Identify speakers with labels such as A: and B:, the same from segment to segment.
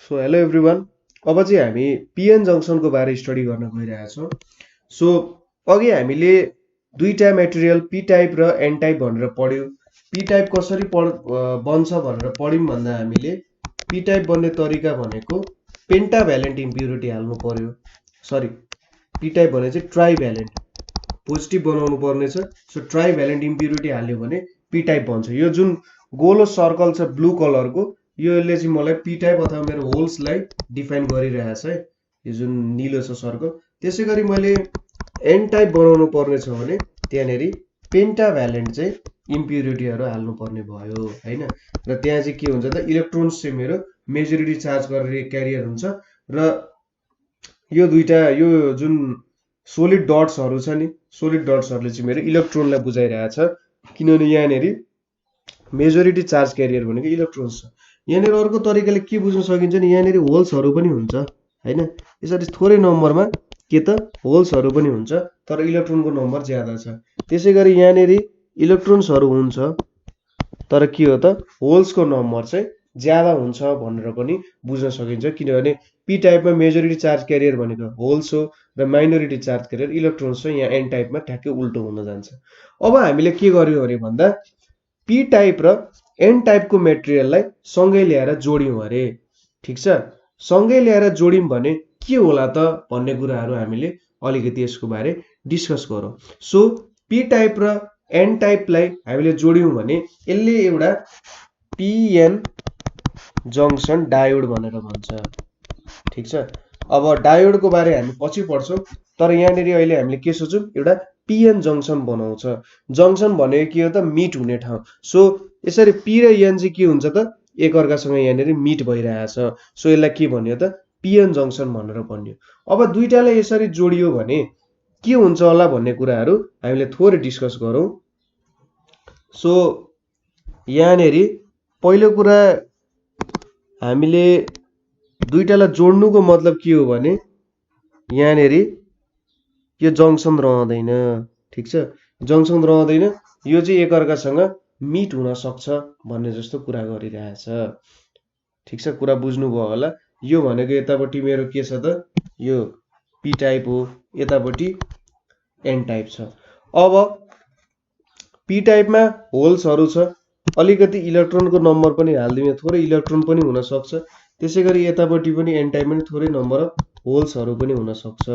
A: So hello everyone. अब चाहिँ हामी पिएन जङ्सनको बारे स्टडी गर्न गइरहेछौँ। सो अघि हामीले दुईटा मेटेरियल पी टाइप र एन टाइप भनेर पढ्यौँ। पी टाइप कसरी बन्छ भनेर पढ्यौँ भन्दा हामीले पी टाइप बन्ने तरिका भनेको पेन्टाभ्यालेन्ट इम्प्युरिटी हाल्नु पर्यो। सरी, पी टाइप भने चाहिँ ट्राइभ्यालेन्ट पोजिटिभ बनाउनु पर्नेछ। सो ट्राइभ्यालेन्ट इम्प्युरिटी हाल्यो भने पी टाइप बन्छ। यो जुन गोलो सर्कल छ ब्लू कलरको, यसले चाहिँ मलाई पी टाइप अथवा मेरो होल्सलाई डिफाइन गरिरहेछ है, यो जुन निलो छ सर्कल। त्यसै गरी मैले एन टाइप बनाउनु पर्ने छ भने त्यहाँनिर पेन्टाभ्यालेन्ट चाहिँ इम्प्युरिटीहरू हाल्नु पर्ने भयो हैन। र त्यहाँ चाहिँ के हुन्छ त, इलेक्ट्रोन्स चाहिँ मेरो मेजोरिटी चार्ज गरेर क्यारियर हुन्छ र यो दुईटा यो जुन सोलिड डट्सहरू छ नि, सोलिड डट्सहरूले चाहिँ मेरो इलेक्ट्रोनलाई बुझाइरहेछ, किनभने यहाँनिर मेजोरिटी चार्ज क्यारियर भनेको इलेक्ट्रोन्स छ। यहाँनिर अर्को तरिकाले के बुझ्न सकिन्छ नि, यहाँनिर होल्सहरू पनि हुन्छ हैन। यसरी थोरै नम्बरमा के त होल्सहरू पनि हुन्छ, तर इलेक्ट्रोनको नम्बर ज्यादा छ। त्यसै गरी यहाँनिर इलेक्ट्रोन्सहरू हुन्छ तर के हो त, होल्सको नम्बर चाहिँ ज्यादा हुन्छ भनेर पनि बुझ्न सकिन्छ, किनभने पी टाइपमा मेजोरिटी चार्ज क्यारियर भनेको होल्स हो र माइनोरिटी चार्ज क्यारियर इलेक्ट्रोन्स हो। यहाँ एन टाइपमा ठ्याक्कै उल्टो हुन जान्छ। अब हामीले के गर्यौँ अरे भन्दा पी टाइप र एन टाइपको मेटेरियललाई सँगै ल्याएर जोड्यौँ अरे। ठिक छ, सँगै ल्याएर जोड्यौँ भने के होला त भन्ने कुराहरू हामीले अलिकति यसको बारे डिस्कस गरौँ। सो पी टाइप र एन टाइपलाई हामीले जोड्यौँ भने यसले एउटा पिएन जङ्सन डायोड भनेर भन्छ। ठिक छ, अब डायोडको बारे हामी पछि पढ्छौँ, तर यहाँनिर अहिले हामीले के सोचौँ, एउटा पिएन जङ्सन बनाउँछ। जङ्सन भनेको के हो त, मिट हुने ठाउँ। सो यसरी पी र एन चाहिँ के हुन्छ त, एकअर्कासँग यहाँनिर मिट भइरहेछ। सो यसलाई के भन्यो त, पिएन जङ्सन भनेर भन्यो। अब दुईटालाई यसरी जोडियो भने के हुन्छ होला भन्ने कुराहरू हामीले थोरै डिस्कस गरौँ। सो यहाँनिर पहिलो कुरा हामीले दुईटालाई जोड्नुको मतलब के हो भने यहाँनिर यो जङ्सन रहँदैन। ठिक छ, जङ्सन रहँदैन, यो चाहिँ एकअर्कासँग मिट हुन सक्छ भन्ने जस्तो कुरा गरिरहेछ। ठिक छ, कुरा बुझ्नुभयो होला। यो भनेको यतापट्टि मेरो के छ त, यो पी टाइप हो, यतापट्टि एन टाइप छ। अब पी टाइपमा होल्सहरू छ, अलिकति इलेक्ट्रोनको नम्बर पनि हालिदिउँ, थोरै इलेक्ट्रोन पनि हुन सक्छ। त्यसै गरी यतापट्टि पनि एन टाइपमा पनि थोरै नम्बर अफ होल्सहरू पनि हुन सक्छ।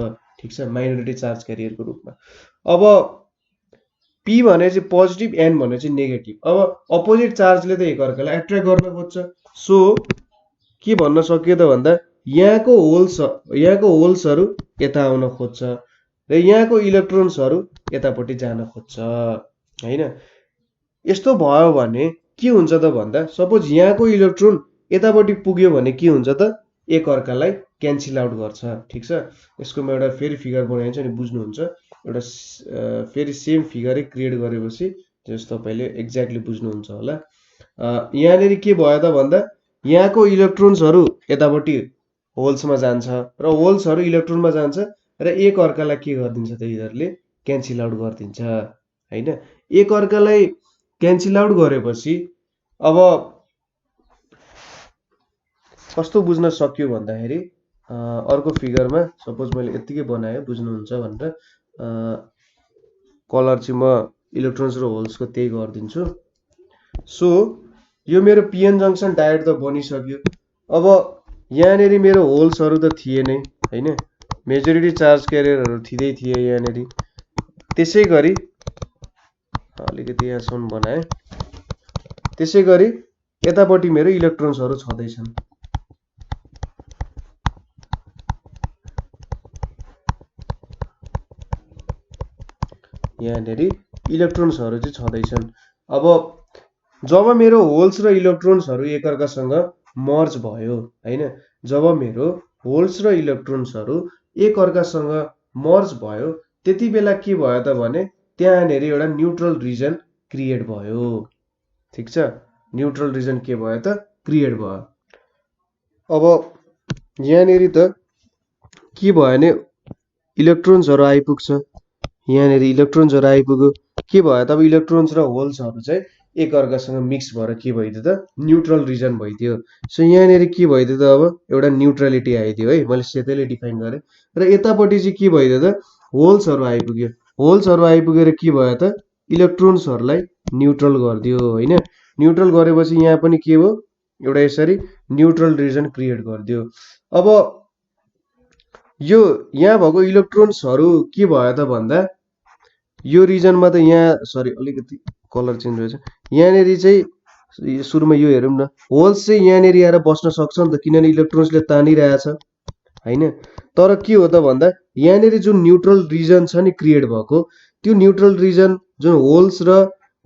A: ठिक छ, माइनोरिटी चार्ज क्यारियरको रूपमा। अब पी भने चाहिँ पोजिटिभ, एन भने चाहिँ नेगेटिभ। अब अपोजिट चार्जले त एकअर्कालाई एट्र्याक्ट गर्न खोज्छ। सो के भन्न सकियो त भन्दा यहाँको होल्सहरू यता आउन खोज्छ र यहाँको इलेक्ट्रोन्सहरू यतापट्टि जान खोज्छ हैन। यस्तो भयो भने के हुन्छ त भन्दा सपोज यहाँको इलेक्ट्रोन यतापट्टि पुग्यो भने के हुन्छ त, एकअर्कालाई क्यान्सल आउट गर्छ। ठिक छ, यसको म एउटा फेरि फिगर बनाइन्छ नि बुझ्नुहुन्छ। एउटा फेरि सेम फिगरै क्रिएट गरेपछि जस्तो तपाईँले एक्ज्याक्टली बुझ्नुहुन्छ होला। यहाँनिर के भयो त भन्दा यहाँको इलेक्ट्रोन्सहरू यतापट्टि होल्समा जान्छ र होल्सहरू इलेक्ट्रोनमा जान्छ र एकअर्कालाई के गरिदिन्छ त, यिनीहरूले क्यान्सल आउट गरिदिन्छ हैन। एकअर्कालाई क्यान्सल आउट गरेपछि अब कस्तो बुझ्न सक्यो भन्दाखेरि अर्को फिगरमा सपोज मैले यत्तिकै बनाएँ बुझ्नुहुन्छ भनेर कलर चाहिँ म इलेक्ट्रोन्स र होल्सको त्यही गरिदिन्छु। सो यो मेरो पिएन जङ्सन डायोड त बनिसक्यो। अब यहाँनिर मेरो होल्सहरू त थिए नै हैन, मेजोरिटी चार्ज क्यारियरहरू थिए यहाँनिर। त्यसै गरी अलिकति यहाँसम्म बनाएँ। त्यसै गरी यतापट्टि मेरो इलेक्ट्रोन्सहरू छँदैछन्। यहाँनिर इलेक्ट्रोन्सहरू चाहिँ छँदैछन्। अब जब मेरो होल्स र इलेक्ट्रोन्सहरू एकअर्कासँग मर्ज भयो हैन, जब मेरो होल्स र इलेक्ट्रोन्सहरू एकअर्कासँग मर्ज भयो त्यति बेला के भयो त भने त्यहाँनिर एउटा न्युट्रल रिजन क्रिएट भयो। ठिक छ, न्युट्रल रिजन के भयो त, क्रिएट भयो। अब यहाँनिर त के भयो भने इलेक्ट्रोन्सहरू आइपुग्छ, यहाँनिर इलेक्ट्रोन्सहरू आइपुग्यो। के भयो त, अब इलेक्ट्रोन्स र होल्सहरू चाहिँ एकअर्कासँग मिक्स भएर के भइदियो त न्युट्रल रिजन भइदियो। सो यहाँनिर के भइदियो त अब एउटा न्युट्रलिटी आइदियो है, मैले सेतैले डिफाइन गरेँ। र यतापट्टि चाहिँ के भइदियो त होल्सहरू आइपुग्यो। होल्सहरू आइपुगेर के भयो त इलेक्ट्रोन्सहरूलाई न्युट्रल गरिदियो होइन। न्युट्रल गरेपछि यहाँ पनि के भयो एउटा यसरी न्युट्रल रिजन क्रिएट गरिदियो। अब यो यहाँ भएको इलेक्ट्रोन्सहरू के भयो त भन्दा यो रिजनमा त यहाँ सरी अलिकति कलर चेन्ज रहेछ। यहाँनिर चाहिँ सुरुमा यो हेरौँ न, होल्स चाहिँ यहाँनिर आएर बस्न सक्छ नि त, किनभने इलेक्ट्रोन्सले तानिरहेछ होइन। तर के हो त भन्दा यहाँनिर जुन न्युट्रल रिजन छ नि क्रिएट भएको, त्यो न्युट्रल रिजन जुन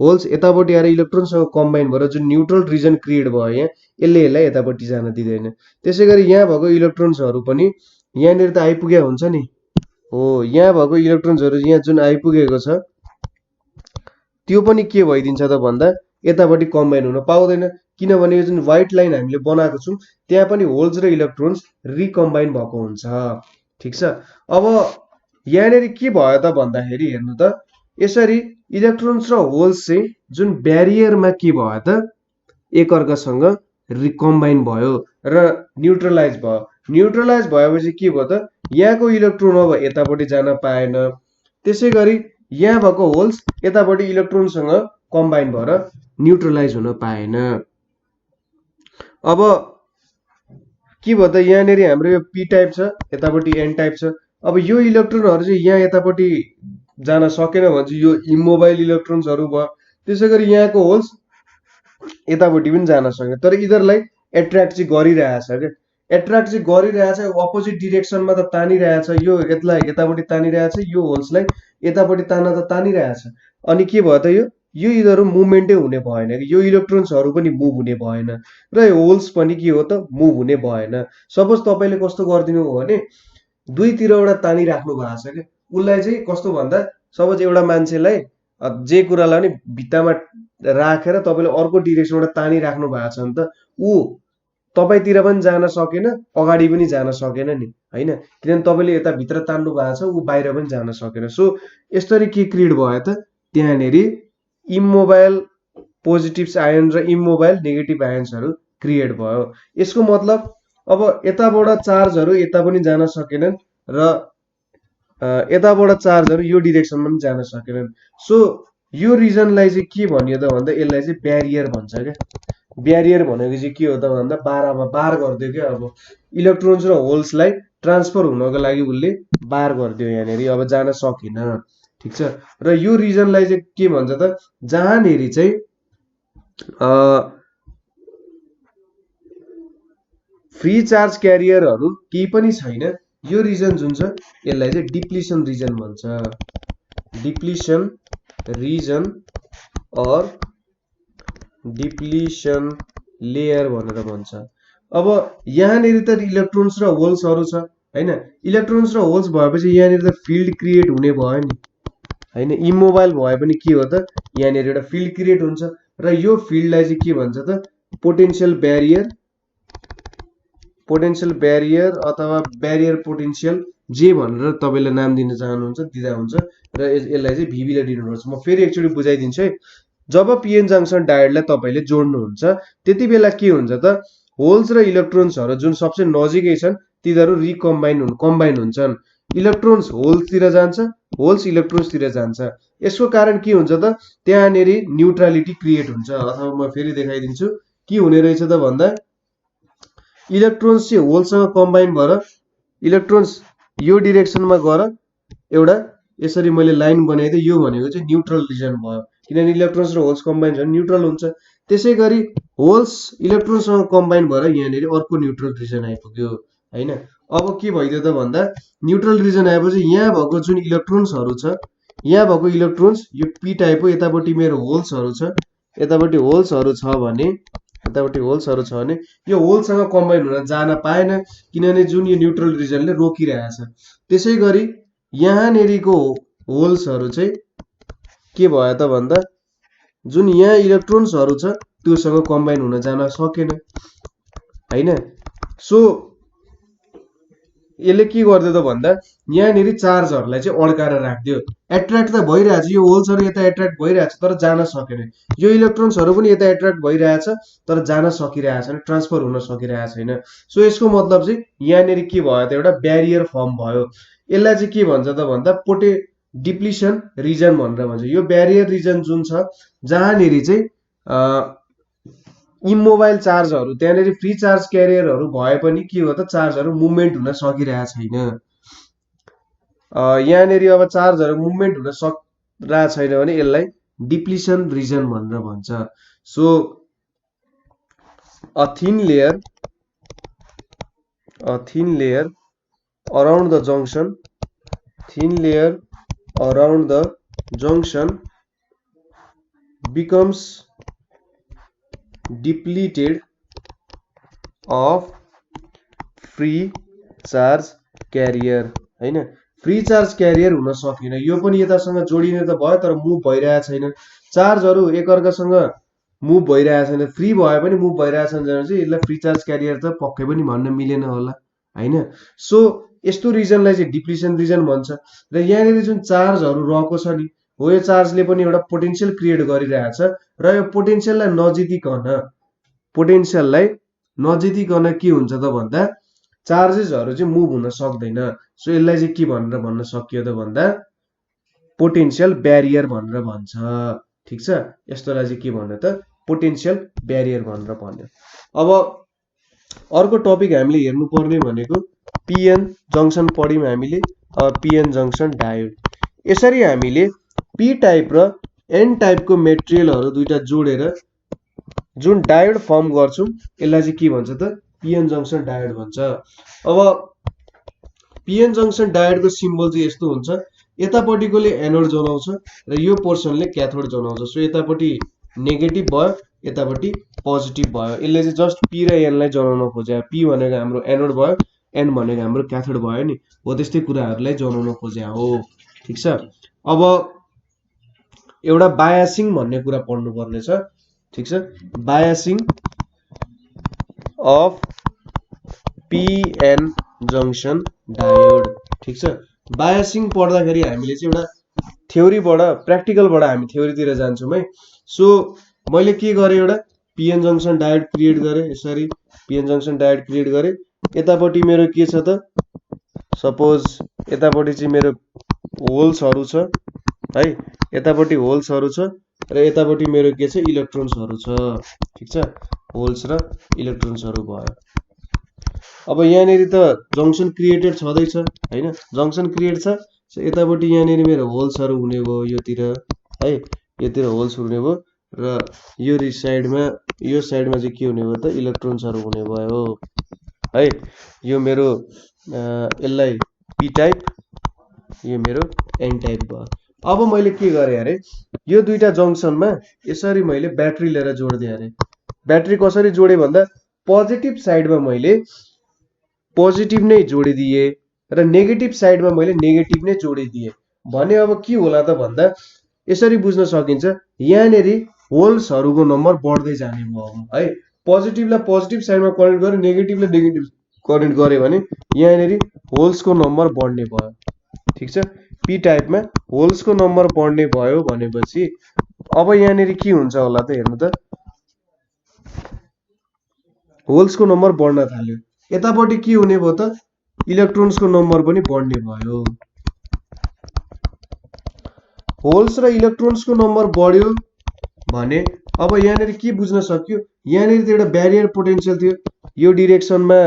A: होल्स यतापट्टि आएर इलेक्ट्रोनसँग कम्बाइन भएर जुन न्युट्रल रिजन क्रिएट भयो यहाँ, यसलाई यतापट्टि जान दिँदैन। त्यसै गरी यहाँ भएको इलेक्ट्रोन्सहरू पनि यहाँनिर त आइपुगेको हुन्छ नि। हो, यहाँ भएको इलेक्ट्रोन्सहरू यहाँ जुन आइपुगेको छ त्यो पनि के भइदिन्छ त भन्दा यतापट्टि कम्बाइन हुन पाउँदैन, किनभने यो जुन व्हाइट लाइन हामीले बनाएको छौँ त्यहाँ पनि होल्स र इलेक्ट्रोन्स रिकम्बाइन भएको हुन्छ। ठिक छ। अब यहाँनिर के भयो त भन्दाखेरि हेर्नु त, यसरी इलेक्ट्रोन्स र होल्स चाहिँ जुन ब्यारियरमा के भयो त एकअर्कासँग रिकम्बाइन भयो र न्युट्रलाइज भयो। न्युट्रलाइज भएपछि के भयो त यहाँको इलेक्ट्रोन अब यतापट्टि जान पाएन, त्यसै गरी यहाँ भएको होल्स यतापट्टि इलेक्ट्रोनसँग कम्बाइन भएर न्युट्रलाइज हुन पाएन। अब के भयो त यहाँनिर हाम्रो यो पी टाइप छ, यतापट्टि एन टाइप छ। अब यो इलेक्ट्रोनहरू चाहिँ यहाँ यतापट्टि जान सकेन भने चाहिँ यो इमोबाइल इलेक्ट्रोन्सहरू भयो। त्यसै गरी यहाँको होल्स यतापट्टि पनि जान सकेन, तर यिनीहरूलाई एट्र्याक्ट चाहिँ गरिरहेछ क्या। एट्र्याक्ट चाहिँ गरिरहेछ, अपोजिट डिरेक्सनमा त तानिरहेछ। यो यसलाई यतापट्टि तानिरहेछ, यो होल्सलाई यतापट्टि तान्न त तानिरहेछ। अनि के भयो त यो यिनीहरू मुभमेन्टै हुने भएन कि, यो इलेक्ट्रोन्सहरू पनि मुभ हुने भएन र यो होल्स पनि के हो त मुभ हुने भएन। सपोज तपाईँले कस्तो गरिदिनु हो भने दुईतिरबाट तानिराख्नु भएको छ क्या, उसलाई चाहिँ कस्तो भन्दा सपोज एउटा मान्छेलाई जे कुरालाई नि भित्तामा राखेर तपाईँले अर्को डिरेक्सनबाट तानिराख्नु भएको छ नि त, ऊ तपाईँतिर पनि जान सकेन, अगाडि पनि जान सकेन नि होइन, किनभने तपाईँले यता भित्र तान्नु भएको छ, ऊ बाहिर पनि जान सकेन। सो यसरी के क्रिएट भयो त त्यहाँनिर इमोबाइल पोजिटिभ आयन र इमोबाइल नेगेटिभ आयन्सहरू क्रिएट भयो। यसको मतलब अब यताबाट चार्जहरू यता पनि जान सकेनन् र यताबाट चार्जहरू यो डिरेक्सनमा पनि जान सकेनन्। सो यो रिजनलाई चाहिँ के भनियो त भन्दा यसलाई चाहिँ ब्यारियर भन्छ क्या। ब्यारियर भनेको चाहिँ के हो त भन्दा बार गरिदियो क्या। अब इलेक्ट्रोन्स र होल्सलाई ट्रान्सफर हुनको लागि उसले बार गरिदियो, यहाँनिर अब जान सकेन। ठिक छ। र यो रिजनलाई चाहिँ के भन्छ त जहाँनिर चाहिँ फ्री चार्ज क्यारियरहरू केही पनि छैन, यो रिजन जुन छ यसलाई चाहिँ डिप्लिसन रिजन भन्छ। डिप्लिसन रिजन अर डिप्लिसन लेयर भनेर भन्छ। अब यहाँनिर त इलेक्ट्रोन्स र होल्सहरू छ हैन, इलेक्ट्रोन्स र होल्स भएपछि यहाँनिर त फिल्ड क्रिएट हुने भयो नि हैन। इमोबाइल भए पनि के हो त यहाँनिर एउटा फिल्ड क्रिएट हुन्छ र यो फिल्डलाई चाहिँ के भन्छ त पोटेन्शियल ब्यारियर अथवा ब्यारियर पोटेन्शियल जे भनेर तपाईले नाम दिन चाहनुहुन्छ दिँदा हुन्छ र यसलाई चाहिँ VB ले दिनुपर्छ। म फेरि एकचोटि बुझाइदिन्छु है। जब पीएन जंक्सन डायोडलाई तपाईले जोड्नुहुन्छ त्यति बेला के हुन्छ त होल्स र इलेक्ट्रोन्सहरू जुन सबसे नजिकै छन् तिनीहरू कम्बाइन हुन्छन्। इलेक्ट्रोन्स होल्सतिर जान्छ, होल्स इलेक्ट्रोन्सतिर जान्छ। यसको कारण के हुन्छ त त्यहाँनेरि न्युट्रलिटी क्रिएट हुन्छ। अथवा म फेरि देखाइदिन्छु के हुने रहेछ त भन्दा इलेक्ट्रोन्स चाहिँ होल्ससँग कम्बाइन भएर इलेक्ट्रोन्स यो डिरेक्सनमा गएर एउटा यसरी मैले लाइन बनाइदिए, यो भनेको चाहिँ न्युट्रल रिजन भयो, किनभने इलेक्ट्रोन्स र होल्स कम्बाइन छ न्युट्रल हुन्छ। त्यसै गरी होल्स इलेक्ट्रोनसँग कम्बाइन भएर यहाँनिर अर्को न्युट्रल रिजन आइपुग्यो हैन। अब के भइदियो त भन्दा न्युट्रल रिजन आएपछि यहाँ भएको जुन इलेक्ट्रोन्सहरू छ, यहाँ भएको इलेक्ट्रोन्स यो पी टाइप हो, यतापट्टि मेरो होल्सहरू छ, यतापट्टि होल्सहरू छ भने यो होल्ससँग कम्बाइन हुन जान पाएन, किनभने जुन यो न्युट्रल रिजनले रोकिरहेछ। त्यसै गरी यहाँनेरिको होल्सहरू चाहिँ के भयो त भन्दा जुन यहाँ इलेक्ट्रोन्सहरू छ त्योसँग कम्बाइन हुन जान सकेन हैन। सो यसले के गर्दियो त भन्दा यहाँनिर चार्जहरूलाई चाहिँ अड्काएर राख्दियो। एट्र्याक्ट त भइरहेछ, यो होल्सहरू यता एट्र्याक्ट भइरहेछ तर जान सकेन। यो इलेक्ट्रोन्सहरू पनि यता एट्र्याक्ट भइरहेछ तर जान सकिरहेको छैन, ट्रान्सफर हुन सकिरहेको छैन। सो यसको मतलब चाहिँ यहाँनिर के भयो त एउटा ब्यारियर फर्म भयो। यसलाई चाहिँ के भन्छ त भन्दा डिप्लिसन रिजन भनेर भन्छ। यो ब्यारियर रिजन जुन छ जहाँनिर चाहिँ इमोबाइल चार्जहरू त्यहाँनिर फ्री चार्ज क्यारियरहरू भए पनि के हो त चार्जहरू मुभमेन्ट हुन सकिरहेको छैन। यहाँनिर अब चार्जहरू मुभमेन्ट हुन सकिरहेको छैन भने यसलाई डिप्लिसन रिजन भनेर भन्छ। So a thin layer around the junction, thin layer around the junction becomes depleted of free charge carrier हैन। फ्री चार्ज क्यारियर हुन सकिन, यो पनि यतासँग जोडिने त भयो तर मुभ भइरहेको छैन। चार्जहरू एकअर्कासँग मुभ भइरहेको छैन, फ्री भए पनि मुभ भइरहेको छैन भने चाहिँ यसलाई फ्री चार्ज क्यारियर त पक्कै पनि भन्न मिलेन होला हैन। सो यस्तो रिजनलाई चाहिँ डिप्लिसन रिजन भन्छ। र यहाँनिर जुन चार्जहरू रहेको छ नि हो यो चार्जले पनि एउटा पोटेन्सियल क्रिएट गरिरहेछ र यो पोटेन्सियललाई नजितिकन के हुन्छ त भन्दा चार्जेसहरू चाहिँ मुभ हुन सक्दैन। सो यसलाई चाहिँ के भनेर भन्न सकियो त भन्दा पोटेन्सियल ब्यारियर भनेर भन्छ। ठिक छ, यस्तोलाई चाहिँ के भन्यो त पोटेन्सियल ब्यारियर भनेर भन्यो। अब अर्को टपिक हामीले हेर्नुपर्ने भनेको पिएन जङ्सन पढ्यौँ हामीले। PN junction diode. यसरी हामीले पी टाइप र एन टाइपको मेटेरियलहरू दुईटा जोडेर जुन डायोड फर्म गर्छौँ यसलाई चाहिँ के भन्छ त पिएन जङ्सन डायोड भन्छ। अब पिएन जङ्सन डायोडको सिम्बल चाहिँ यस्तो हुन्छ, यतापट्टिकोले एनोड जनाउँछ र यो पोर्सनले क्याथोड जनाउँछ। सो यतापट्टि नेगेटिभ भयो, यतापट्टि पोजिटिभ भयो। यसले चाहिँ जस्ट पी र एनलाई जनाउन खोजे। पी भनेको हाम्रो एनोड भयो, एन भनेको हाम्रो क्याथोड भयो नि, हो त्यस्तै कुराहरूलाई जनाउन खोजे हो। ठिक छ, अब एउटा बायासिङ भन्ने कुरा पढ्नु पर्ने छ। ठिक छ, बायासिङ अफ पिएन जङ्सन डायोड। ठिक छ, बायासिङ पढ्दाखेरि हामीले चाहिँ एउटा थ्योरीबाट प्र्याक्टिकलबाट हामी थ्योरीतिर जान्छौँ है। सो मैले के गरेँ, एउटा पिएन जङ्सन डायोड क्रिएट गरेँ। यसरी पिएन जङ्सन डायोड क्रिएट गरेँ। यतापट्टि मेरो के छ त सपोज यतापट्टि चाहिँ मेरो होल्सहरू छ है, यतापट्टि होल्सहरू छ र यतापट्टि मेरो के छ इलेक्ट्रोन्सहरू छ। ठिक छ, होल्स र इलेक्ट्रोन्सहरू भयो। अब यहाँनिर त जङ्सन क्रिएटेड छँदैछ हैन, जङ्सन क्रिएट छ। सो यतापट्टि यहाँनिर मेरो होल्सहरू हुने भयो योतिर है, योतिर होल्स हुने भयो र यो साइडमा चाहिँ के हुने भयो त इलेक्ट्रोन्सहरू हुने भयो है। यो मेरो यसलाई पी टाइप, यो मेरो एन टाइप भयो। अब मैले के गरेँ अरे यो दुईटा जङ्सनमा यसरी मैले ब्याट्री लिएर जोडिदिएँ अरे। ब्याट्री कसरी जोडेँ भन्दा पोजिटिभ साइडमा मैले पोजिटिभ नै जोडिदिएँ र नेगेटिभ साइडमा मैले नेगेटिभ नै जोडिदिएँ भने अब के होला त भन्दा यसरी बुझ्न सकिन्छ, यहाँनिर होल्सहरूको नम्बर बढ्दै जाने भयो है। पोजिटिभलाई पोजिटिभ साइडमा कनेक्ट गरेँ, नेगेटिभलाई नेगेटिभ कनेक्ट गरेँ भने यहाँनिर होल्सको नम्बर बढ्ने भयो। ठिक छ, पी टाइपमा होल्सको नम्बर बढ्ने भयो भनेपछि अब यहाँनिर के हुन्छ होला त हेर्नु त, होल्सको नम्बर बढ्न थाल्यो। यतापट्टि के हुने भयो त इलेक्ट्रोन्सको नम्बर पनि बढ्ने भयो। होल्स र इलेक्ट्रोन्सको नम्बर बढ्यो भने अब यहाँनिर के बुझ्न सक्यो, यहाँनिर त एउटा ब्यारियर पोटेन्सियल थियो, यो डिरेक्सनमा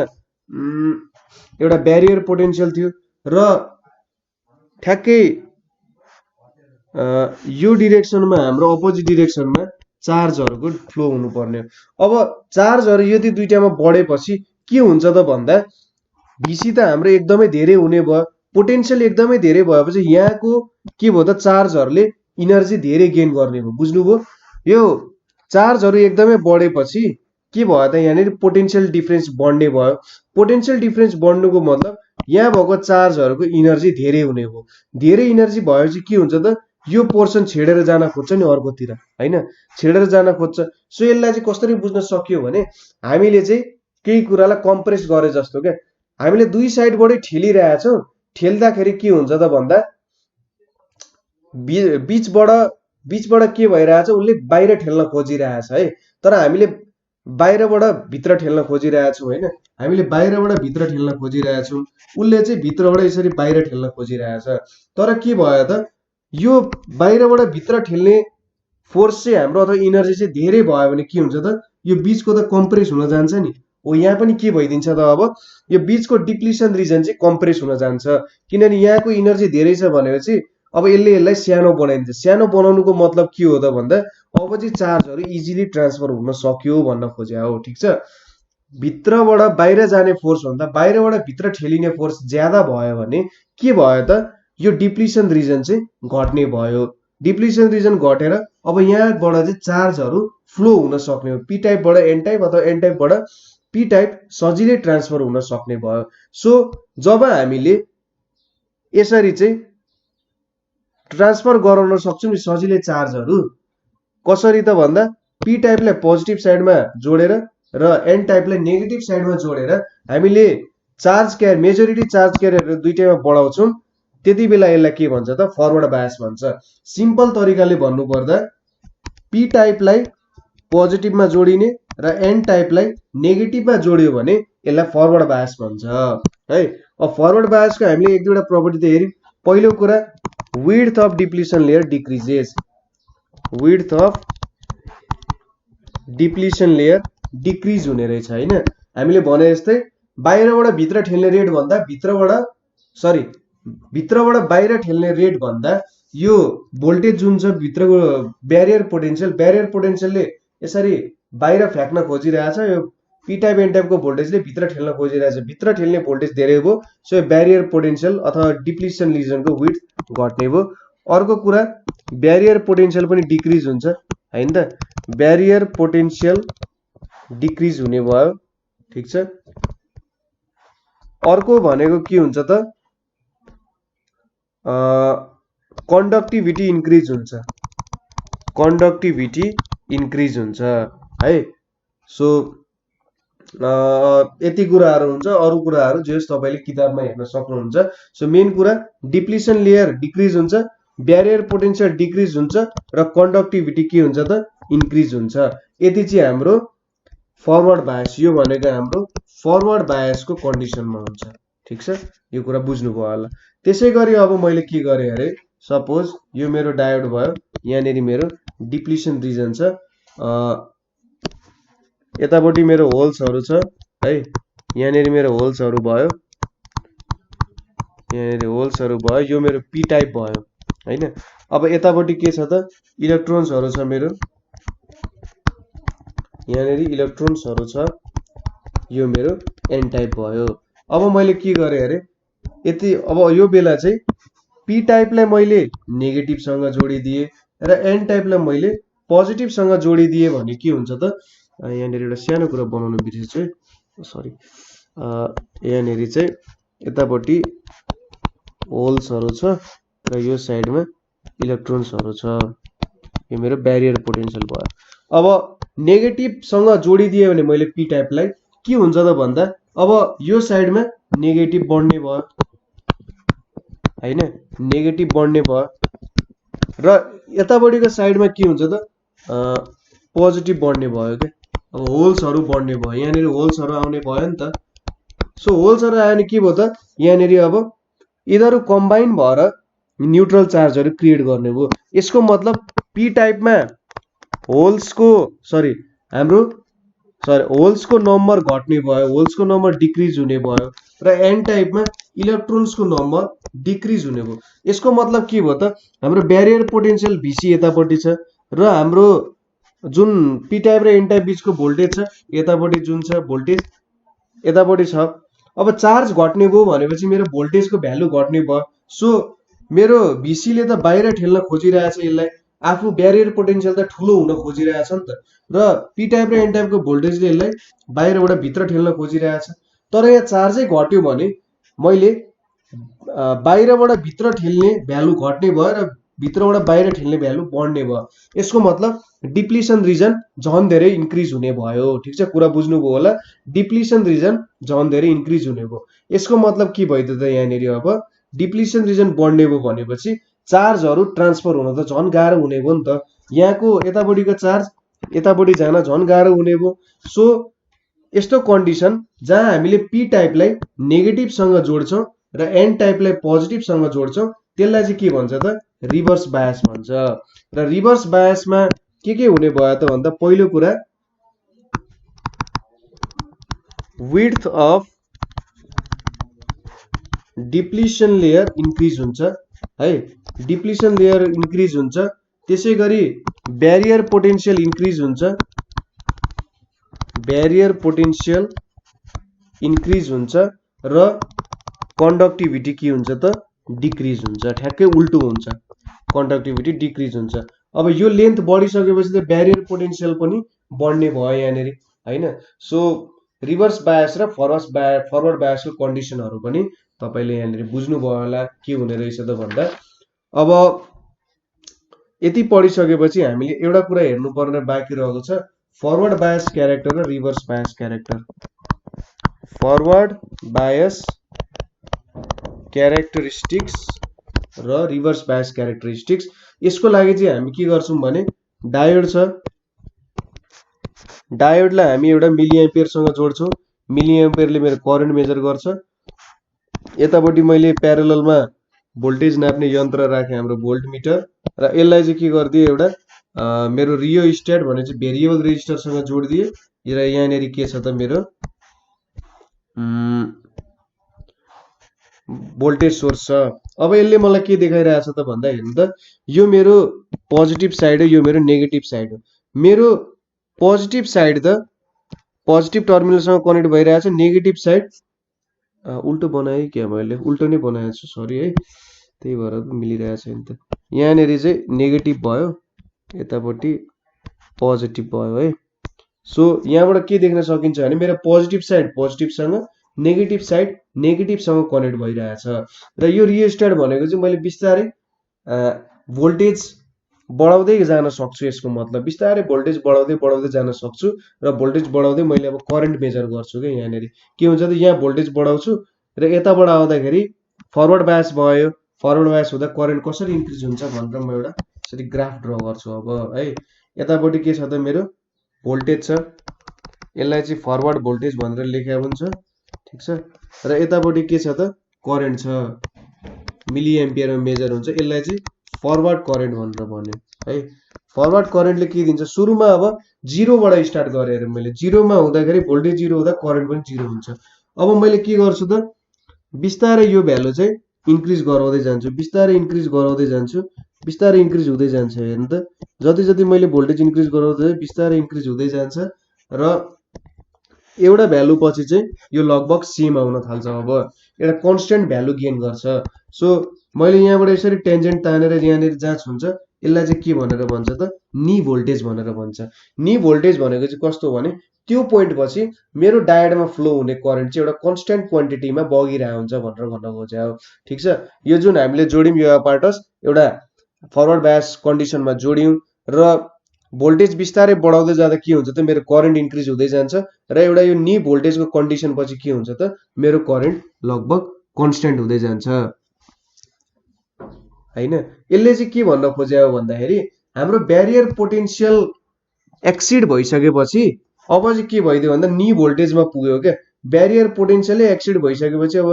A: एउटा ब्यारियर पोटेन्सियल थियो र ठ्याक्कै यो डिरेक्सनमा हाम्रो अपोजिट डिरेक्सनमा चार्जहरूको फ्लो हुनुपर्ने। अब चार्जहरू यदि दुईटामा बढेपछि के हुन्छ त भन्दा भिसी त हाम्रो एकदमै धेरै हुने भयो, पोटेन्सियल एकदमै धेरै भएपछि यहाँको के भयो त चार्जहरूले इनर्जी धेरै गेन गर्ने भयो। बुझ्नुभयो, यो चार्जहरू एकदमै बढेपछि के भयो त यहाँनिर पोटेन्सियल डिफरेन्स बढ्ने भयो। पोटेन्सियल डिफरेन्स बढ्नुको मतलब यहाँ भएको चार्जहरूको इनर्जी धेरै हुने भयो। धेरै इनर्जी भएपछि के हुन्छ त यो पोर्सन छेडेर जान खोज्छ नि अर्कोतिर हैन, छेडेर जान खोज्छ। सो यसलाई चाहिँ कसरी बुझ्न सकियो भने हामीले चाहिँ केही कुरालाई कम्प्रेस गरे जस्तो क्या, हामीले दुई साइडबाटै ठेलिरहेछौँ। ठेल्दाखेरि के हुन्छ त भन्दा बीचबाट के भइरहेछ, उसले बाहिर ठेल्न खोजिरहेछ है। तर हामीले बाहिरबाट भित्र ठेल्न खोजिरहेछौँ हैन, हामीले बाहिरबाट भित्र ठेल्न खोजिरहेछौँ, उसले चाहिँ भित्रबाट यसरी बाहिर ठेल्न खोजिरहेछ। तर के भयो त, यो बाहिरबाट भित्र ठेल्ने फोर्स चाहिँ हाम्रो अथवा इनर्जी चाहिँ धेरै भयो भने के हुन्छ त, यो बीचको त कम्प्रेस हुन जान्छ नि। हो यहाँ पनि के भइदिन्छ त, अब यो बीचको डिप्लिसन रिजन चाहिँ कम्प्रेस हुन जान्छ, किनभने यहाँको इनर्जी धेरै छ भनेपछि अब यसलाई सानो बनाइदिन्छ। सानो बनाउनुको मतलब के हो त भन्दा अब चाहिँ चार्जहरू इजिली ट्रान्सफर हुन सक्यो भन्न खोजे हो। ठिक छ, भित्रबाट बाहिर जाने फोर्स भन्दा बाहिरबाट भित्र ठेलिने फोर्स ज्यादा भयो भने के भयो त, यो डिप्लिसन रिजन चाहिँ घट्ने भयो। डिप्लिसन रिजन घटेर अब यहाँबाट चाहिँ चार्जहरू फ्लो हुन सक्ने हो। पी टाइपबाट एन टाइप अथवा एन टाइपबाट पी टाइप सजिलै ट्रान्सफर हुन सक्ने भयो। सो जब हामीले यसरी चाहिँ ट्रान्सफर गराउन सक्छौँ सजिलै चार्जहरू, कसरी त भन्दा पी टाइपलाई पोजिटिभ साइडमा जोडेर र एन टाइपलाई नेगेटिभ साइडमा जोडेर हामीले charge carrier, majority charge carrier दुईटैमा बढाउँछौँ। त्यति बेला यसलाई के भन्छ त, फरवर्ड बायस भन्छ। सिम्पल तरिकाले भन्नुपर्दा पी टाइपलाई पोजिटिभमा जोडिने र एन टाइपलाई नेगेटिभमा जोडियो भने यसलाई फरवर्ड बायस भन्छ है। अब फरवर्ड बायसको हामीले एक दुईवटा प्रपर्टी त हेर्यौँ। पहिलो कुरा, width of depletion layer decreases, width of depletion layer decrease हुने रहेछ हैन। हामीले भने जस्तै बाहिरबाट भित्र ठेल्ने रेट भन्दा भित्रबाट बाहिर ठेल्ने रेट भन्दा यो भोल्टेज जुन छ भित्रको ब्यारियर पोटेन्शियलले यसरी बाहिर फ्याँक्न खोजिरहेछ। यो पी टाइप एन टाइपको भोल्टेजले भित्र ठेल्न खोजिरहेछ, भित्र ठेल्ने भोल्टेज धेरै भयो। सो यो ब्यारियर पोटेन्शियल अथवा डिप्लिसन रिजनको विड्थ घट्ने भयो। अर्को कुरा, ब्यारियर पोटेन्शियल पनि डिक्रिज हुन्छ हैन त, ब्यारियर पोटेन्शियल डिक्रिज हुने भयो। ठिक छ, अर्को भनेको के हुन्छ त, कन्डक्टिभिटी इन्क्रिज हुन्छ, कन्डक्टिभिटी इन्क्रिज हुन्छ है। सो यति कुराहरू हुन्छ, अरू कुराहरू जे तपाईँले किताबमा हेर्न सक्नुहुन्छ। सो मेन कुरा, डिप्लिसन लेयर डिक्रिज हुन्छ, ब्यारियर पोटेन्शियल डिक्रिज हुन्छ र कन्डक्टिभिटी के हुन्छ त, इन्क्रिज हुन्छ। यति चाहिँ हाम्रो फरवर्ड बायस, यो भनेको हाम्रो फरवर्ड बायसको कन्डिसनमा हुन्छ। ठिक छ, यो कुरा बुझ्नुभयो होला। त्यसै गरी अब मैले के गरेँ अरे, सपोज यो मेरो डायोड भयो, यहाँनिर मेरो डिप्लिसन रिजन छ, यतापट्टि मेरो होल्सहरू छ है, यहाँनिर मेरो होल्सहरू भयो, यहाँनिर होल्सहरू भयो, यो मेरो पी टाइप भयो हैन। अब यतापट्टि के छ त, इलेक्ट्रोन्सहरू छ मेरो, यहाँनिर इलेक्ट्रोन्सहरू छ, यो मेरो एन टाइप भयो। अब मैले के गरेँ अरे, यति अब यो बेला चाहिँ पी टाइपलाई मैले नेगेटिभसँग जोडिदिएँ र एन टाइपलाई मैले पोजिटिभसँग जोडिदिएँ भने के हुन्छ त, यहाँनिर एउटा सानो कुरा बनाउनु बिर्सेछु है, सरी। यहाँनिर चाहिँ यतापट्टि होल्सहरू छ र यो साइडमा इलेक्ट्रोन्सहरू छ, यो मेरो ब्यारियर पोटेन्शियल भयो। अब नेगेटिभसँग जोडिदिएँ भने मैले पी टाइपलाई के हुन्छ त भन्दा अब यो साइडमा नेगेटिभ बढ्ने भयो हैन, नेगेटिभ बढ्ने भयो र यतापट्टिको साइडमा के हुन्छ त, पोजिटिभ बढ्ने भयो के। अब होल्सहरू बढ्ने भयो, यहाँनिर होल्सहरू आउने भयो नि त। सो होल्सहरू आयो भने के भयो त, यहाँनिर अब यिनीहरू कम्बाइन भएर न्युट्रल चार्जहरू क्रिएट गर्ने भयो। यसको मतलब पी टाइपमा होल्सको नम्बर घट्ने भयो, होल्सको नम्बर डिक्रिज हुने भयो र एन टाइपमा इलेक्ट्रोन्सको नम्बर डिक्रिज हुने भयो। यसको मतलब के भयो त, हाम्रो ब्यारियर पोटेन्शियल भिसी यतापट्टि छ र हाम्रो जुन पी टाइप र एन टाइप बिचको भोल्टेज छ यतापट्टि, जुन छ भोल्टेज यतापट्टि छ। अब चार्ज घट्ने भयो भनेपछि मेरो भोल्टेजको भ्यालु घट्ने भयो। सो मेरो भिसीले त बाहिर ठेल्न खोजिरहेछ, यसलाई आफू ब्यारियर पोटेन्शियल त ठुलो हुन खोजिरहेछ नि त, र पी टाइप र एन टाइपको भोल्टेजले यसलाई बाहिरबाट भित्र ठेल्न खोजिरहेछ। तर यहाँ चार्जै घट्यो भने मैले बाहिरबाट भित्र ठेल्ने भ्यालु घट्ने भयो र भित्रबाट बाहिर ठेल्ने भ्यालु बढ्ने भयो। यसको मतलब डिप्लिसन रिजन झन् धेरै इन्क्रिज हुने भयो। ठिक छ, कुरा बुझ्नुभयो होला। डिप्लिसन रिजन झन् धेरै इन्क्रिज हुने भयो। यसको मतलब के भयो त यहाँनिर अब डिप्लिसन रिजन बढ्ने भयो भनेपछि चार्जहरू ट्रान्सफर हुन त झन् गाह्रो हुने भयो नि त। यहाँको यतापट्टिको चार्ज यतापट्टि जान झन् गाह्रो हुने भयो। सो यस्तो कन्डिसन जहाँ हामीले पी टाइपलाई नेगेटिभसँग जोड्छौँ र एन टाइपलाई पोजिटिभसँग जोड्छौँ त्यसलाई चाहिँ के भन्छ त रिभर्स बायस भन्छ। र रिभर्स बायसमा के हुने भयो त भन्दा पहिलो कुरा width of depletion layer increase हुन्छ है, डिप्लिसन लेयर इन्क्रिज हुन्छ। त्यसै गरी ब्यारियर पोटेन्शियल इन्क्रिज हुन्छ, ब्यारियर पोटेन्शियल इन्क्रिज हुन्छ र कन्डक्टिभिटी के हुन्छ त डिक्रिज हुन्छ। ठ्याक्कै उल्टो हुन्छ, कन्डक्टिभिटी डिक्रिज हुन्छ। अब यो लेन्थ बढिसकेपछि त ब्यारियर पोटेन्शियल पनि बढ्ने भयो यहाँनिर हैन। सो रिभर्स बायस र फरवर्ड बायसको कन्डिसनहरू पनि तपाईले यहाँनिर बुझ्नुभयो होला के हुने रहेछ त भन्दा। अब यति पढिसकेपछि हामीले एउटा कुरा हेर्नुपर्ने बाँकी रहेको छ, फरवर्ड बायस क्यारेक्टर र reverse bias character. Forward bias characteristics र रिभर्स बायस क्यारेक्टरिस्टिक्स। यसको लागि चाहिँ हामी के गर्छौं भने डायोड छ, डायोडलाई हामी एउटा मिलिएम्पियरसँग जोड्छौं। मिलिएम्पियरले मेरो करेन्ट मेजर गर्छ। यतापट्टि मैले प्यारललमा भोल्टेज नाप्ने यन्त्र राखेँ, हाम्रो भोल्टमिटर, र यसलाई चाहिँ के गरिदिए एउटा मेरो रियोस्ट्याट भने चाहिँ भेरिएबल रेजिस्टरसँग जोडिदिए र यहाँनिर के छ त मेरो भोल्टेज सोर्स छ। अब यसले मलाई के देखाइरहेछ त भन्दा हेर्नु त यो मेरो पोजिटिभ साइड हो, यो मेरो नेगेटिभ साइड हो। मेरो पोजिटिभ साइड त पोजिटिभ टर्मिनलसँग कनेक्ट भइरहेछ, नेगेटिभ साइड उल्टो बनाएँ क्या मैले, उल्टो नै बनाएको छु सरी है, त्यही भएर मिलिरहेछ नि त। यहाँनिर चाहिँ नेगेटिभ भयो, यतापट्टि पोजिटिभ भयो है। सो यहाँबाट के देख्न सकिन्छ भने मेरो पोजिटिभ साइड पोजिटिभसँग, नेगेटिभ साइड नेगेटिभसँग कनेक्ट भइरहेछ। र यो रियोस्ट्याट भनेको चाहिँ मैले बिस्तारै भोल्टेज बढाउँदै जान सक्छु। यसको मतलब बिस्तारै भोल्टेज बढाउँदै जान सक्छु र भोल्टेज बढाउँदै मैले अब करेन्ट मेजर गर्छु के। यहाँनिर के हुन्छ त यहाँ भोल्टेज बढाउँछु र यताबाट आउँदाखेरि फरवर्ड बायस भयो। फरवर्ड बायस हुँदा करेन्ट कसरी इन्क्रिज हुन्छ भनेर म एउटा यसरी ग्राफ ड्र गर्छु अब है। यतापट्टि के छ त मेरो भोल्टेज छ, यसलाई चाहिँ फरवर्ड भोल्टेज भनेर लेखेको हुन्छ, ठीक छ। र यतापट्टि के छ त करेन्ट छ, मिलिएम्पियरमा मेजर हुन्छ, यसलाई चाहिँ फरवर्ड करेन्ट भनेर भन्यो है। फरवर्ड करेन्टले के दिन्छ, सुरुमा अब 0 बाट स्टार्ट गरेर मैले 0 मा हुँदाखेरि भोल्टेज 0 हुँदा करेन्ट पनि 0 हुन्छ। अब मैले के गर्छु त बिस्तारै यो भ्यालु चाहिँ इन्क्रिज गराउँदै जान्छु, बिस्तारै इन्क्रिज गराउँदै जान्छु, बिस्तारै इन्क्रिज हुँदै जान्छ। हेर्नु त जति जति मैले भोल्टेज इन्क्रिज गराउँदै बिस्तारै इन्क्रिज हुँदै जान्छ र एउटा भ्यालु पछि चाहिँ यो लगभग सेम आउन थाल्छ। अब एउटा कन्स्टेन्ट भ्यालु गेन गर्छ। सो मैले यहाँबाट यसरी टेन्जेन्ट तानेर यहाँनिर जहाँ छुन्छ यसलाई चाहिँ के भनेर भन्छ त नी भोल्टेज भनेर भन्छ। नी भोल्टेज भनेको चाहिँ कस्तो हो भने त्यो पोइन्ट पछि मेरो डायोडमा फ्लो हुने करेन्ट चाहिँ एउटा कन्स्टेन्ट क्वान्टिटीमा बगिरहेको हुन्छ भनेर भन्न खोजे हो, ठीक छ। यो जुन हामीले जोड्यौं यो अपार्टस एउटा फरवर्ड बायस कन्डिसनमा जोड्यौं र भोल्टेज बिस्तारै बढाउँदै जाँदा के हुन्छ त मेरो करेन्ट इन्क्रिज हुँदै जान्छ र एउटा यो नी भोल्टेजको कन्डिसन पछि के हुन्छ त मेरो करेन्ट लगभग कन्स्टेन्ट हुँदै जान्छ हैन। यसले चाहिँ के भन्न खोजे हो भन्दाखेरि हाम्रो ब्यारियर पोटेन्शियल एक्सिड भइसकेपछि अब चाहिँ के भइदियो भन्दा नी भोल्टेजमा पुग्यो क्या। ब्यारियर पोटेन्शियलै एक्सिड भइसकेपछि अब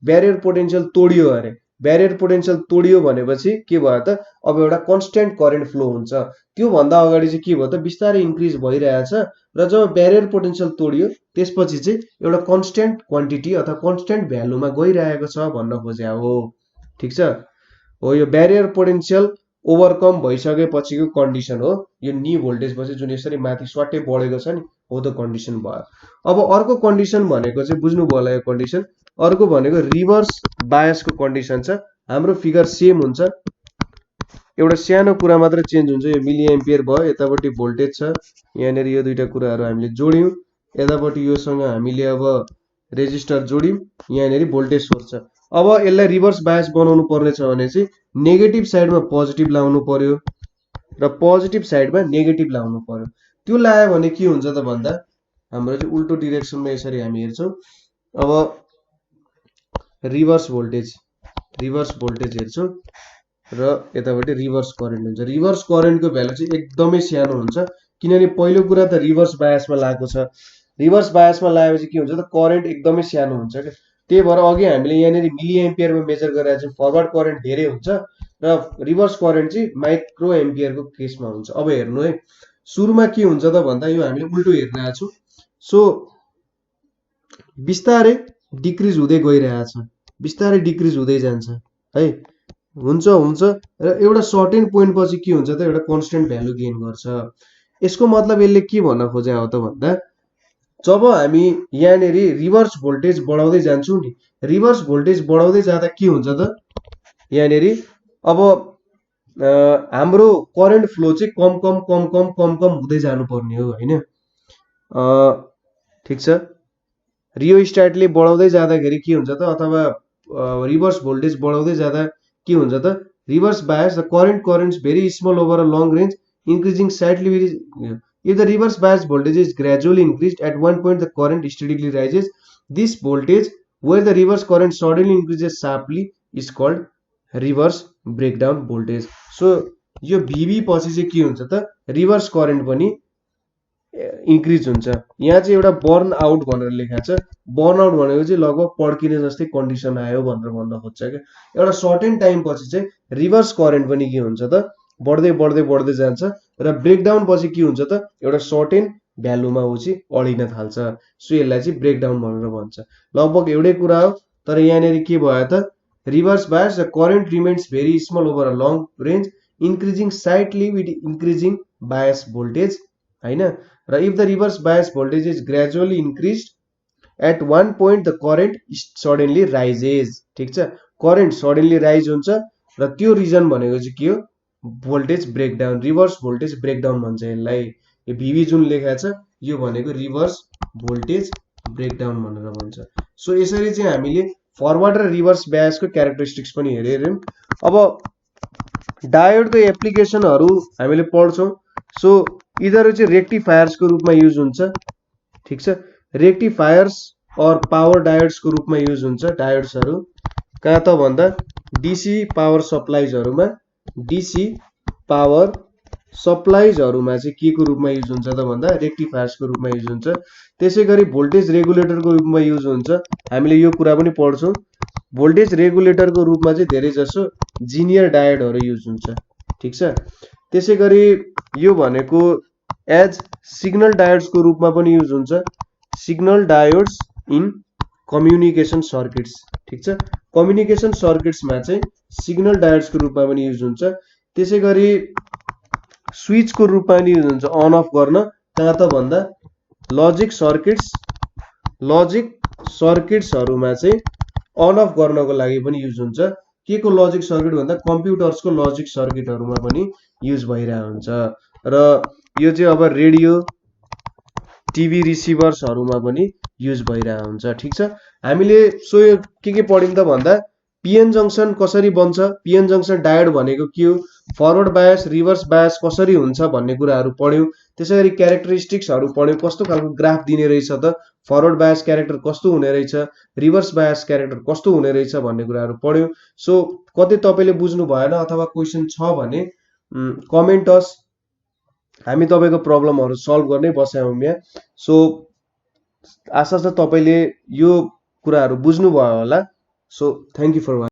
A: ब्यारियर पोटेन्शियल तोडियो अरे, ब्यारियर पोटेन्शियल तोडियो भनेपछि के भयो त अब एउटा कन्स्टेन्ट करेन्ट फ्लो हुन्छ। त्यो भन्दा अगाडि चाहिँ के भयो त बिस्तारै इन्क्रिज भइरहेछ र जब ब्यारियर पोटेन्शियल तोडियो त्यसपछि चाहिँ एउटा कन्स्टेन्ट क्वान्टिटी अथवा कन्स्टेन्ट भ्यालुमा गइरहेको छ भन्न खोजे हो, ठीक छ। हो यो ब्यारियर पोटेन्शियल ओभरकम भइसकेपछिको कन्डिसन हो यो नी भोल्टेज पछि जुन यसरी माथि स्वाटै बढेको छ नि हो त कन्डिसन भयो। अब अर्को कन्डिसन भनेको चाहिँ बुझ्नुभयो होला यो कन्डिसन। अर्को भनेको रिभर्स बायसको कन्डिसन छ। हाम्रो फिगर सेम हुन्छ, एउटा सानो कुरा मात्र चेन्ज हुन्छ। यो मिली एम्पियर भयो, यतापट्टि भोल्टेज छ, यहाँनिर यो दुईटा कुराहरू हामीले जोड्यौं, यतापट्टि योसँग हामीले अब रेजिस्टर जोड्यौं, यहाँनिर भोल्टेज सोर्स छ। अब यसलाई रिभर्स बायस बनाउनु पर्ने छ भने चाहिँ नेगेटिभ साइडमा पोजिटिभ लाउनु पर्यो र पोजिटिभ साइडमा नेगेटिभ लाउनु पर्यो। त्यो लायो भने के हुन्छ त भन्दा हाम्रो चाहिँ उल्टो डिरेक्सनमा यसरी हामी हेर्छौँ। अब रिभर्स भोल्टेज हेर्छौँ र यतापट्टि रिभर्स करेन्ट हुन्छ। रिभर्स करेन्टको भ्यालु चाहिँ एकदमै सानो हुन्छ, किनभने पहिलो कुरा त रिभर्स बायसमा लागेको छ। रिभर्स बायसमा लागेपछि के हुन्छ त करेन्ट एकदमै सानो हुन्छ क्या। त्यही भएर अघि हामीले यहाँनिर मिली एम्पियरमा मेजर गरेर चाहिँ फरवर्ड करेन्ट धेरै हुन्छ र रिभर्स करेन्ट चाहिँ माइक्रो एम्पियरको केसमा हुन्छ। अब हेर्नु है, सुरुमा के हुन्छ त भन्दा यो हामीले उल्टो हेरिरहेको छौँ। सो बिस्तारै डिक्रिज हुँदै गइरहेछ, बिस्तारै डिक्रिज हुँदै जान्छ है, हुन्छ र एउटा सर्टेन पोइन्ट पछि के हुन्छ त एउटा कन्स्टेन्ट भ्यालु गेन गर्छ। यसको मतलब यसले के भन्न खोजे हो त भन्दा जब हामी यहाँनिर रिभर्स भोल्टेज बढाउँदै जान्छौँ नि, रिभर्स भोल्टेज बढाउँदै जाँदा के हुन्छ त यहाँनिर अब हाम्रो करेन्ट फ्लो चाहिँ कम कम हुँदै जानुपर्ने हो हैन। ठिक छ, रियोस्ट्याटले बढाउँदै जाँदाखेरि के हुन्छ त अथवा रिभर्स भोल्टेज बढाउँदै जाँदा के हुन्छ त reverse bias the currents very small over a long range increasing slightly if the reverse bias voltage is gradually increased at one point the current steadily rises. This voltage where the reverse current suddenly increases sharply is called reverse breakdown voltage. So यो VB पछि चाहिँ के हुन्छ त reverse current पनि increase हुन्छ। यहाँ चाहिँ एउटा बर्न आउट भनेर लेखेको छ। बर्न आउट भनेको चाहिँ लगभग पड्किने जस्तै कन्डिसन आयो भनेर भन्न खोज्छ क्या। एउटा सर्टेन टाइम पछि चाहिँ रिभर्स करेन्ट पनि के हुन्छ त बढ्दै जान्छ र ब्रेकडाउन पछि के हुन्छ त एउटा सर्टेन भ्यालुमा ऊ चाहिँ अडिन थाल्छ। सो यसलाई चाहिँ ब्रेकडाउन भनेर भन्छ। लगभग एउटै कुरा हो, तर यहाँनिर के भयो त reverse bias the current remains very small over a long range increasing slightly with increasing bias voltage हैन। र if the reverse bias voltage is gradually increased at one point the current suddenly rises. ठिक छ, current suddenly rise हुन्छ र त्यो reason भनेको चाहिँ के हो voltage breakdown, reverse voltage breakdown भन्छ यसलाई। यो VB जुन लेखेको छ यो भनेको रिभर्स भोल्टेज ब्रेकडाउन भनेर भन्छ। सो यसरी चाहिँ हामीले फरवर्ड र रिभर्स बायसको क्यारेक्टरिस्टिक्स पनि हेर्यौं। अब डायोडको एप्लिकेसनहरू हामीले पढ्छौँ। सो यिनीहरू चाहिँ रेक्टिफायर्सको रूपमा युज हुन्छ। ठिक छ, रेक्टिफायर्स और पावर डायोड्सको रूपमा युज हुन्छ। डायोड्सहरू कहाँ त भन्दा DC पावर सप्लाइजहरूमा, DC पावर सप्लाइजहरूमा चाहिँ के को रूपमा युज हुन्छ त भन्दा रेक्टिफायर्सको रूपमा युज हुन्छ। त्यसै गरी भोल्टेज रेगुलेटरको रूपमा युज हुन्छ। हामीले यो कुरा पनि पढ्छौँ। भोल्टेज रेगुलेटरको रूपमा चाहिँ धेरै जसो जिनियर डायोडहरू युज हुन्छ। ठिक छ, त्यसै गरी यो भनेको एज सिग्नल डायोड्सको रूपमा पनि युज हुन्छ। Signal diodes in communication circuits. ठिक छ, कम्युनिकेसन सर्किट्समा चाहिँ सिग्नल डायोड्सको रूपमा पनि युज हुन्छ। त्यसै गरी स्विचको रूपमा पनि युज हुन्छ अन अफ गर्न, कहाँ त भन्दा लजिक सर्किट्सहरूमा चाहिँ अन अफ गर्नको लागि पनि युज हुन्छ। के को लजिक सर्किट भन्दा कम्प्युटर्सको लजिक सर्किटहरूमा पनि युज भइरहेको हुन्छ। र यो चाहिँ अब रेडियो टिभी रिसिभर्सहरूमा पनि युज भइरहेको हुन्छ। ठिक छ, हामीले सो यो के पढ्यौं त भन्दा पिएन जंक्सन कसरी बन्छ, पिएन जंक्सन डायोड भनेको के हो, फरवर्ड बायस रिभर्स बायस कसरी हुन्छ भन्ने कुराहरू पढ्यौं। त्यसैगरी क्यारेक्टरिस्टिक्सहरू पढ्यौं, कस्तो खालको ग्राफ दिने रहेछ त, फरवर्ड बायस क्यारेक्टर कस्तो हुने रहेछ, रिभर्स बायस क्यारेक्टर कस्तो हुने रहेछ भन्ने कुराहरू पढ्यौं। सो कतै तपाईले बुझ्नु भएन अथवा क्वेशन छ भने कमेन्टस, हामी तपाईको प्रब्लमहरू सल्भ गर्नै बस्यौं यहाँ। सो आशा छ तपाईले यो कुराहरू बुझ्नु भयो होला। So thank you for watching.